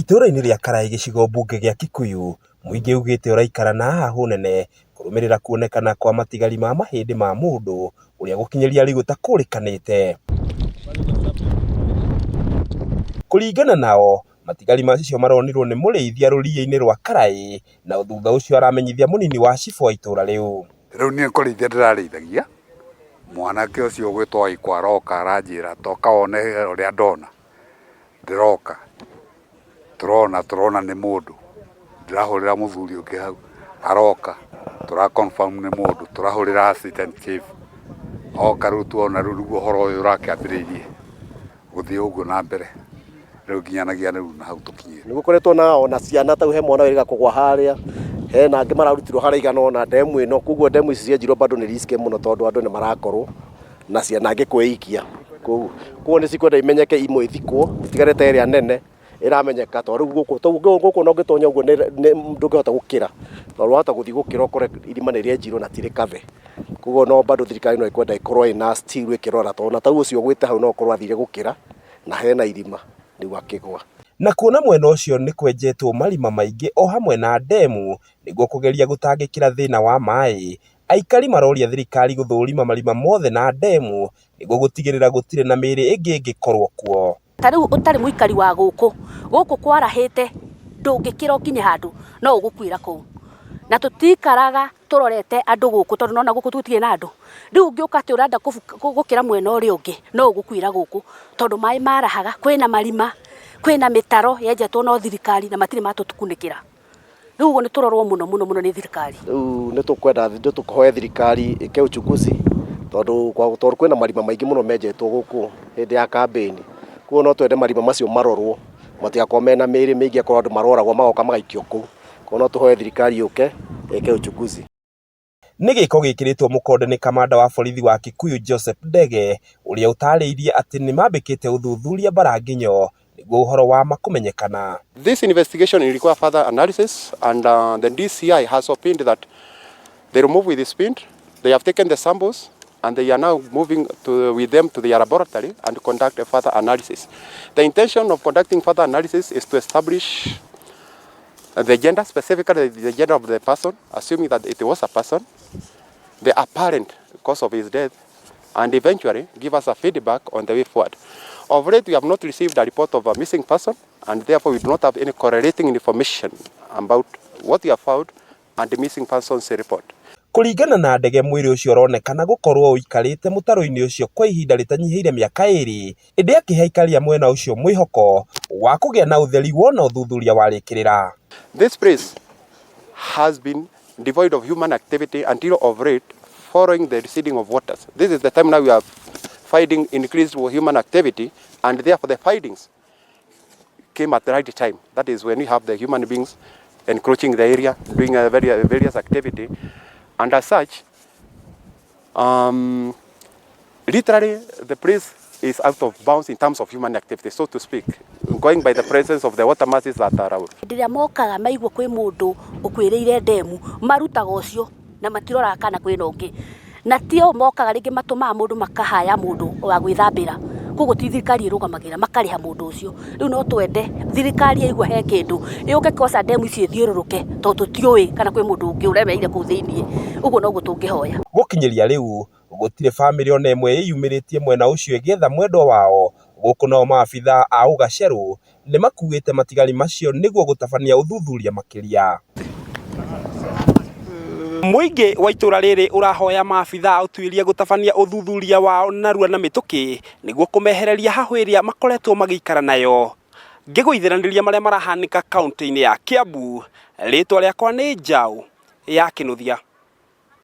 Itũra-inĩ rĩa Karai gĩcigo mbunge gĩa Kikuyu, mũingĩ ugĩte ũraikara na hahu nene kũrũmĩrĩra kuonekana kwa matigari ma mahĩndĩ ma mũndũ ũrĩa gũkinyĩria rĩu ũtakũrĩkanĩte. Kũringana nao, matigari macio maronirwo nĩ mũrĩithia rũriĩ-inĩ rwa Karai, na thutha ũcio aramenyithia mũnini wa cibu wa itũra rĩu. Rĩu niĩ kũrĩithia ndĩrarĩithagia, mwanake ũcio ũgwĩtwo Waikũ aroka aranjĩra toka wone ũrĩa ndona. Ndĩroka turona nĩ mũndũ, ndĩrahũrĩra mũthuri ũngĩ hau aroka, confirm nĩ mũndũ, tũrahũrĩra assistant chief oka, rĩu tuona rĩu ũhoro ũyũ ũrakĩambĩrĩirie gũthiĩ ũguo na mbere, rĩu nginyanagia rĩu na hau tũkinyĩte. Nĩgũkoretwo na ciana ta he mwana wĩrĩga kũgwa harĩa, hena angĩ mararutirwo harĩa igana ona ndemu ĩno, koguo ndemu ici cienjirwo bado nĩ risk mũno tondũ andũ nĩ marakorwo na ciana angĩ kwĩikia, koguo nĩ cikwenda imenyeke imwe ithikwo itigarĩte ĩrĩa nene ĩramenyeka tondũ rĩu gũkũ no ngĩtonya ũguo ndũngĩhota gũkĩra tondũ wahota gũthiĩ gũkĩra ũkore irima nĩ rĩenjirwo na tirĩ kave, koguo no bado thirikari no ikwenda ikorwo ĩna still ĩkĩrora tondũ na taguo ũcio ũgwĩte hau no ũkorwo athire gũkĩra na hena irima rĩu akĩgwa. Na kuona mwena ũcio nĩ kwenjetwo marima maingĩ o hamwe na ndemu nĩguo kũgeria gũtangĩkĩra thĩna wa maĩ, aikari maroria thirikari gũthũrima marima mothe na ndemu nĩguo gũtigĩrĩra gũtirĩ na mĩĩrĩ ĩngĩ ĩngĩkorwo kuo. Tarĩu ũtarĩ mũikari wa gũkũ kwarahĩte ndũngĩkĩra ũkinye handũ no ũgũkuĩra kũu, na tũtikaraga tũrorete andũ gũkũ tondũ nona gũkũ tũtirĩ na andũ. Rĩu ũngĩũka atĩ ũrenda gũkĩra mwena ũrĩa ũngĩ no ũgũkuĩra gũkũ tondũ maĩ marahaga, kwĩna marima, kwĩna mĩtaro yenjetwo no thirikari na matirĩ matũkunĩkĩra. Rĩu ũguo nĩ tũrorwo mũno nĩ thirikari. Rĩu nĩ tũkwenda tũkũhoe thirikari ĩke uchunguzi tondũ kwĩna marima maingĩ mũno menjetwo gũkũ hĩndĩ ya kambĩni, koguo no twende marima macio marorwo matigakorwo mena mĩĩrĩ mĩingĩ akorwo andũ maroragwo magoka magaikio kũu, koguo no tũhoe thirikari yũke ĩke uchunguzi. Nĩ gĩko gĩkĩrĩtwo mũkonde nĩ kamanda wa borithi wa Kikuyu Joseph Ndege ũrĩa ũtarĩirie atĩ nĩ mambĩkĩte ũthuthuria Baranginyo nĩguo ũhoro wa makũmenyekana. This investigation will require further analysis and the DCI has opined that they remove with the spint, they have taken the samples and they are now moving with them to their laboratory and conduct a further analysis. The intention of conducting further analysis is to establish the gender, specifically the gender of the person, assuming that it was a person, the apparent cause of his death, and eventually give us a feedback on the way forward. Of late, we have not received a report of a missing person, and therefore we do not have any correlating information about what we have found and the missing person's report. Kũringana na Ndege, mwĩrĩ ũcio ũronekana gũkorwo ũikarĩte mũtaro-inĩ ũcio kwa ihinda rĩtanyihĩire mĩaka 2, ĩndĩ akĩhe aikari a mwena ũcio mwĩhoko wa kũgĩa na ũtheri wona ũthuthuria warĩkĩrĩra. This place has been devoid of human activity until of late following the receding of waters. This is the time now we are finding increased human activity, and therefore the findings came at the right time. That is when we have the human beings encroaching the area, doing various activity, and as such, literally the place is out of bounds in terms of human activity, so to speak, going by the presence of the water masses that are around. Rĩrĩa mokaga maigua kwĩ mũndũ ũkwĩrĩire ndemu marutaga ũcio na matiroraga kana kwĩna ũngĩ, na tio mokaga rĩngĩ matũmaga mũndũ makahaya mũndũ wa gwĩthambĩra, koguo ti thirikari ĩrũgamagĩra makarĩha mũndũ ũcio. Rĩu no twende thirikari yaigua he kĩndũ yũke kosa ndemu ici ĩthiũrũrũke tondũ tũtiũĩ kana kwĩ mũndũ ũngĩ ũremeire kũu thĩiniĩ, ũguo noguo tũngĩhoya. Gũkinyĩria rĩu gũtirĩ famĩlĩ ona ĩmwe ĩyumĩrĩtie mwena ũcio ĩgĩetha mwendwa wao, gũkũ nao maabitha a ũgacerũ nĩ makuĩte matigari macio nĩguo gũtabania ũthuthuria makĩria. Mũingĩ wa itũra rĩrĩ ũrahoya maabitha ũtuĩria gũtabania ũthuthuria wao narua na mĩtũkĩ nĩguo kũmehereria hahũ ĩrĩa makoretwo magĩikara nayo. Ngĩgũithĩranĩria marĩa marahanĩka kaunti-inĩ ya Kiambu, rĩtwa rĩakwa nĩ Njaũ ya Kĩnuthia.